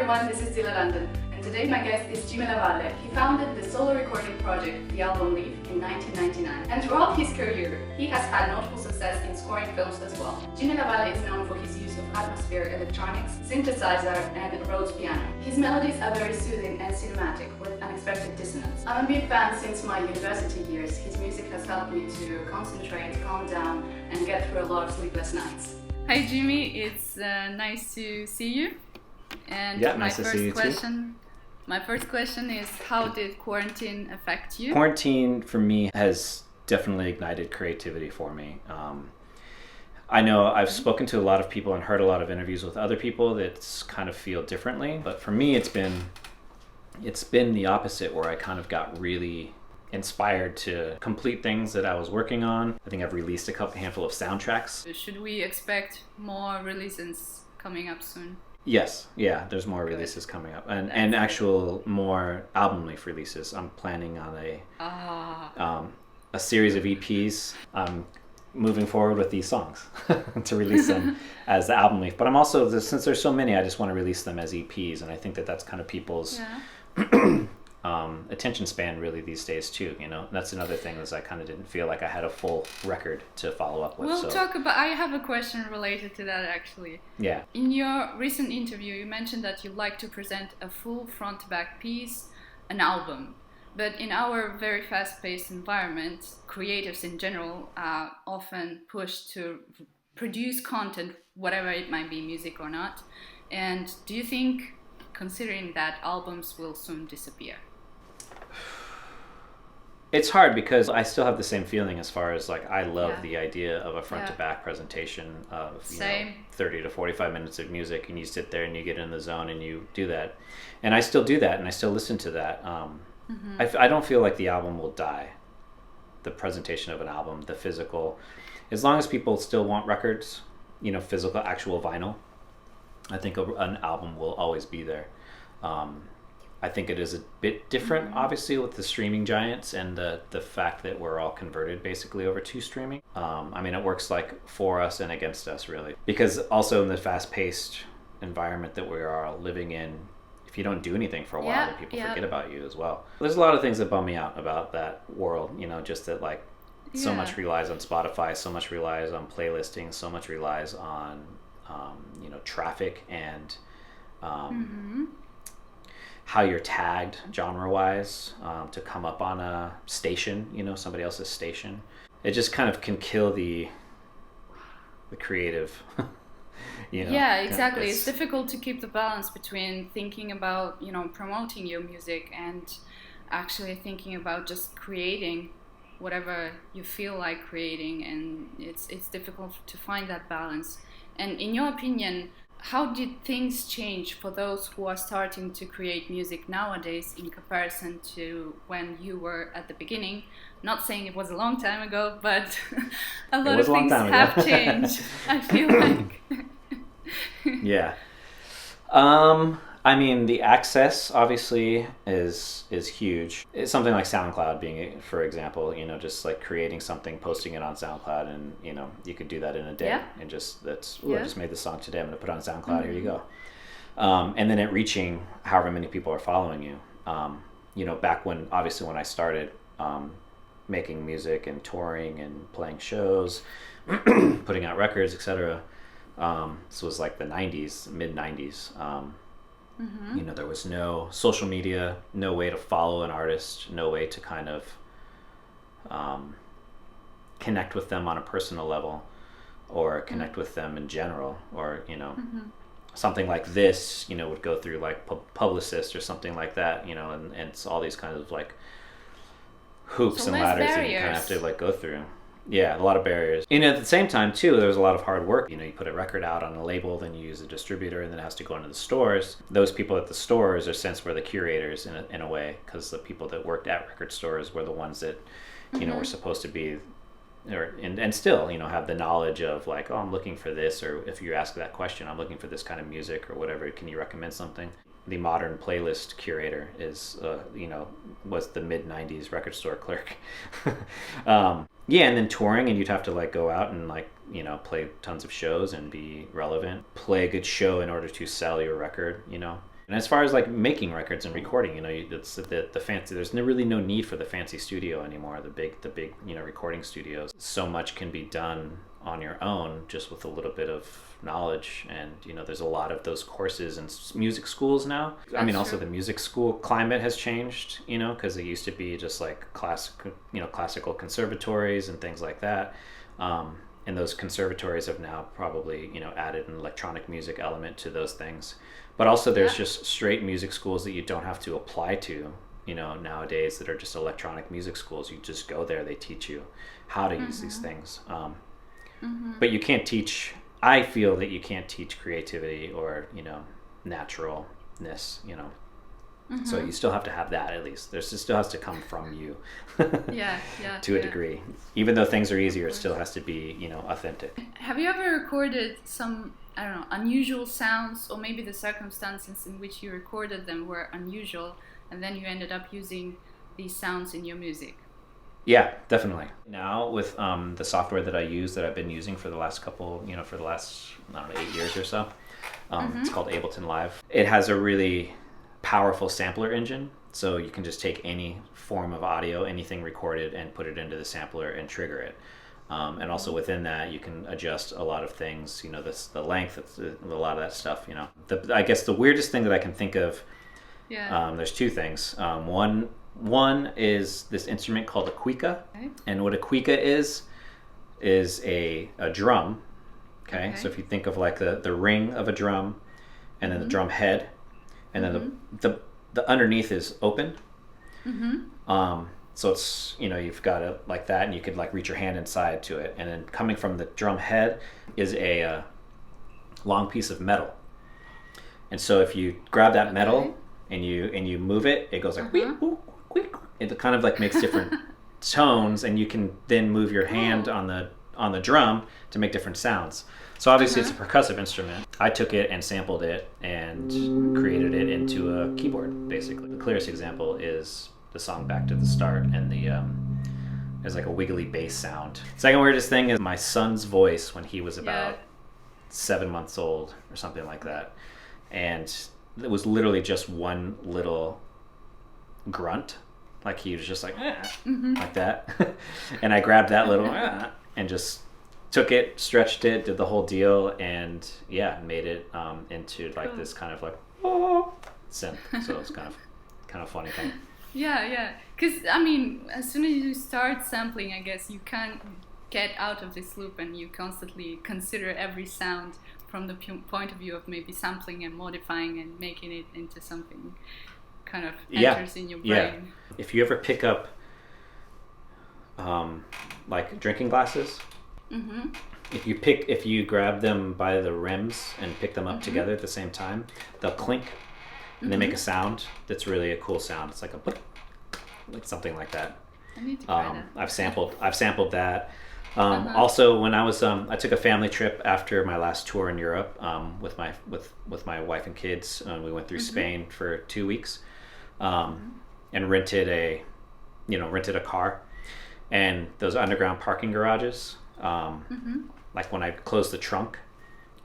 everyone, this is Dila London, and today my guest is Jimmy Lavalle. He founded the solo recording project The Album Leaf in 1999, and throughout his career, he has had notable success in scoring films as well. Jimmy Lavalle is known for his use of atmospheric electronics, synthesizer, and Rhodes piano. His melodies are very soothing and cinematic, with unexpected dissonance. I'm a big fan since my university years. His music has helped me to concentrate, calm down, and get through a lot of sleepless nights. Hi Jimmy, it's nice to see you. And yeah, nice to see you too. My first question is, how did quarantine affect you? Quarantine for me has definitely ignited creativity for me. I know I've spoken to a lot of people and heard a lot of interviews with other people that kind of feel differently, but for me it's been the opposite, where I kind of got really inspired to complete things that I was working on. I think I've released a handful of soundtracks. Should we expect more releases coming up soon? Yes, yeah, there's more releases coming up, and actual more album-length releases. I'm planning on a series of EPs. I'm moving forward with these songs to release them as the album length. But I'm also, since there's so many, I just want to release them as EPs, and I think that that's kind of people's attention span really these days too. You know, that's another thing, is I kind of didn't feel like I had a full record to follow up with. We'll talk about. I have a question related to that actually. Yeah. In your recent interview, you mentioned that you like to present a full front-to-back piece, an album. But in our very fast-paced environment, creatives in general are often pushed to produce content, whatever it might be, music or not. And do you think, considering that, albums will soon disappear? It's hard, because I still have the same feeling as far as, like, I love the idea of a front-to-back presentation of 30 to 45 minutes of music, and you sit there and you get in the zone and you do that. And I still do that, and I still listen to that. I don't feel like the album will die, the presentation of an album, the physical. As long as people still want records, you know, physical, actual vinyl, I think an album will always be there. I think it is a bit different, obviously, with the streaming giants and the fact that we're all converted basically over to streaming. I mean, it works like for us and against us, really. Because also in the fast-paced environment that we are all living in, if you don't do anything for a while, then people forget about you as well. There's a lot of things that bum me out about that world, you know, just that, like, so much relies on Spotify, so much relies on playlisting, so much relies on, you know, traffic and how you're tagged genre-wise to come up on a station, you know, somebody else's station. It just kind of can kill the creative. You know, yeah, exactly. It's difficult to keep the balance between thinking about, you know, promoting your music and actually thinking about just creating whatever you feel like creating, and it's difficult to find that balance. And in your opinion, how did things change for those who are starting to create music nowadays in comparison to when you were at the beginning? Not saying it was a long time ago, but a lot of things have changed, I feel like. Yeah. I mean, the access obviously is huge. It's something like SoundCloud being, for example, you know, just like creating something, posting it on SoundCloud, and, you know, you could do that in a day and just, I just made this song today, I'm going to put it on SoundCloud, here you go. And then it reaching however many people are following you. You know, back when I started making music and touring and playing shows, putting out records, etc. This was like the 90s, mid 90s. You know, there was no social media, no way to follow an artist, no way to kind of connect with them on a personal level, or connect with them in general, or, you know, something like this, you know, would go through like Publicist or something like that, you know, and it's all these kinds of like hoops and ladders that you kind of have to like go through. Yeah, a lot of barriers. And at the same time, too, there was a lot of hard work. You know, you put a record out on a label, then you use a distributor, and then it has to go into the stores. Those people at the stores are since were the curators in a way, because the people that worked at record stores were the ones that, you know, were supposed to be, and still, you know, have the knowledge of like, oh, I'm looking for this, or if you ask that question, I'm looking for this kind of music or whatever, can you recommend something? The modern playlist curator is, you know, was the mid-90s record store clerk. Yeah, and then touring, and you'd have to like go out and like, you know, play tons of shows and be relevant, play a good show in order to sell your record, you know. And as far as like making records and recording, you know, it's the fancy. There's really no need for the fancy studio anymore. The big you know, recording studios. So much can be done on your own just with a little bit of knowledge. And you know, there's a lot of those courses in music schools now. I mean, also the music school climate has changed, you know, because it used to be just like classical conservatories and things like that. And those conservatories have now probably, you know, added an electronic music element to those things. But also there's just straight music schools that you don't have to apply to, you know, nowadays, that are just electronic music schools. You just go there, they teach you how to use these things. But you can't teach, I feel that you can't teach creativity or, you know, naturalness, you know. So you still have to have that, at least. It still has to come from you. To a degree. Even though things are easier, it still has to be, you know, authentic. Have you ever recorded some, I don't know, unusual sounds, or maybe the circumstances in which you recorded them were unusual, and then you ended up using these sounds in your music? Yeah, definitely. Now with the software that I use, that I've been using for the last couple, you know, for the last, I don't know, 8 years or so, it's called Ableton Live. It has a really powerful sampler engine, so you can just take any form of audio, anything recorded, and put it into the sampler and trigger it. And also within that, you can adjust a lot of things, you know, the length, a lot of that stuff, you know. I guess the weirdest thing that I can think of, there's two things. One is this instrument called a cuica. And what a cuica is a drum. Okay, so if you think of like the ring of a drum, and then the drum head, and then the underneath is open. So it's, you know, you've got it like that, and you could like reach your hand inside to it, and then coming from the drum head is a long piece of metal. And so if you grab that metal and you move it, it goes like it kind of like makes different tones, and you can then move your hand on the drum to make different sounds. So obviously it's a percussive instrument. I took it and sampled it and created it into a keyboard, basically. The clearest example is the song Back to the Start, and there's like a wiggly bass sound. Second weirdest thing is my son's voice when he was about 7 months old or something like that. And it was literally just one little grunt. Like he was just like, like that. And I grabbed that little and just took it, stretched it, did the whole deal, and made it into like this kind of like synth. So it's kind of funny thing. Yeah. Because I mean, as soon as you start sampling, I guess you can't get out of this loop, and you constantly consider every sound from the point of view of maybe sampling and modifying and making it into something kind of enters in your brain. Yeah. If you ever pick up like drinking glasses, if you grab them by the rims and pick them up together at the same time, they'll clink and they make a sound that's really a cool sound. It's like like something like that. I need to try that. I've sampled that. Also, when I was I took a family trip after my last tour in Europe with my wife and kids. We went through Spain for 2 weeks, and rented a car, and those underground parking garages. Like when I closed the trunk,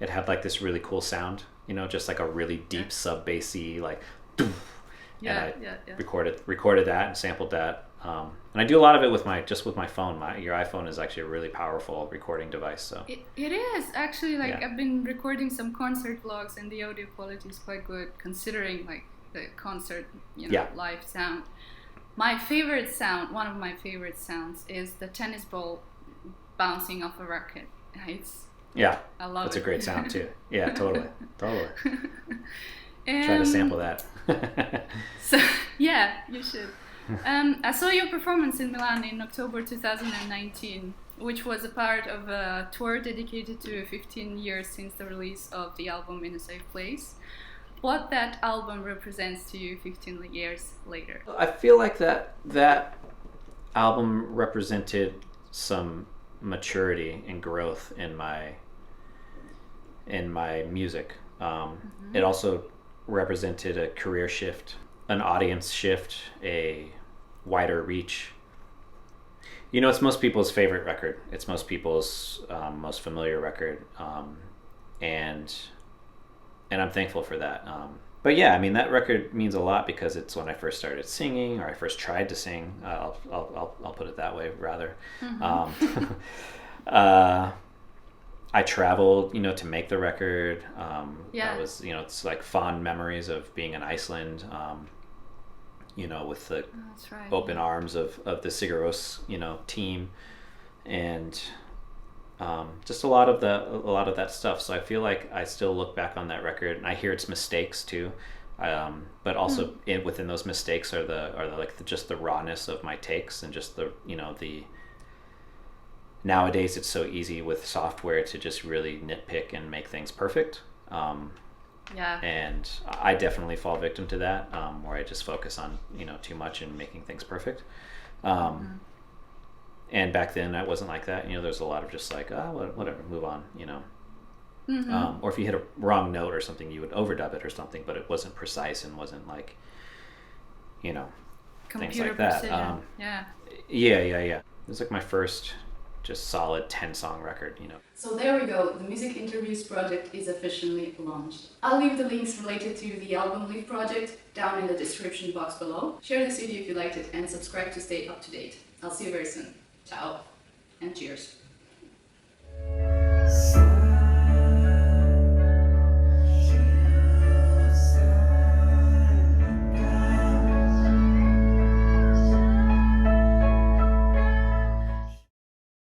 it had like this really cool sound, you know, just like a really deep sub bassy like. Recorded that and sampled that. And I do a lot of it with my phone. Your iPhone is actually a really powerful recording device. So it is actually like I've been recording some concert vlogs, and the audio quality is quite good considering like the concert, live sound. My favorite sound, one of my favorite sounds, is the tennis ball bouncing off a racket. I love it. That's a great sound too. Yeah, totally. Try to sample that. So you should. I saw your performance in Milan in October 2019, which was a part of a tour dedicated to 15 years since the release of the album In a Safe Place. What that album represents to you 15 years later? I feel like that album represented some maturity and growth in my music. It also represented a career shift, an audience shift, a wider reach. You know, it's most people's favorite record. It's most people's most familiar record. And and I'm thankful for that. But yeah, I mean, that record means a lot because it's when I first started singing, or I first tried to sing. I'll put it that way, rather. I traveled, to make the record. That was, it's like fond memories of being in Iceland, with the open arms of the Sigur Rós, team, and just a lot of that stuff. So I feel like I still look back on that record and I hear its mistakes too, but also within those mistakes are just the rawness of my takes, and just the nowadays it's so easy with software to just really nitpick and make things perfect. And I definitely fall victim to that, where I just focus on too much and making things perfect. And back then I wasn't like that. There's a lot of just like, whatever, move on, or if you hit a wrong note or something, you would overdub it or something, but it wasn't precise and wasn't like, things like that. Yeah. It was like my first just solid 10-song record, So there we go, the Music Interviews project is officially launched. I'll leave the links related to the Album Leaf project down in the description box below. Share this video if you liked it and subscribe to stay up to date. I'll see you very soon. Ciao and cheers.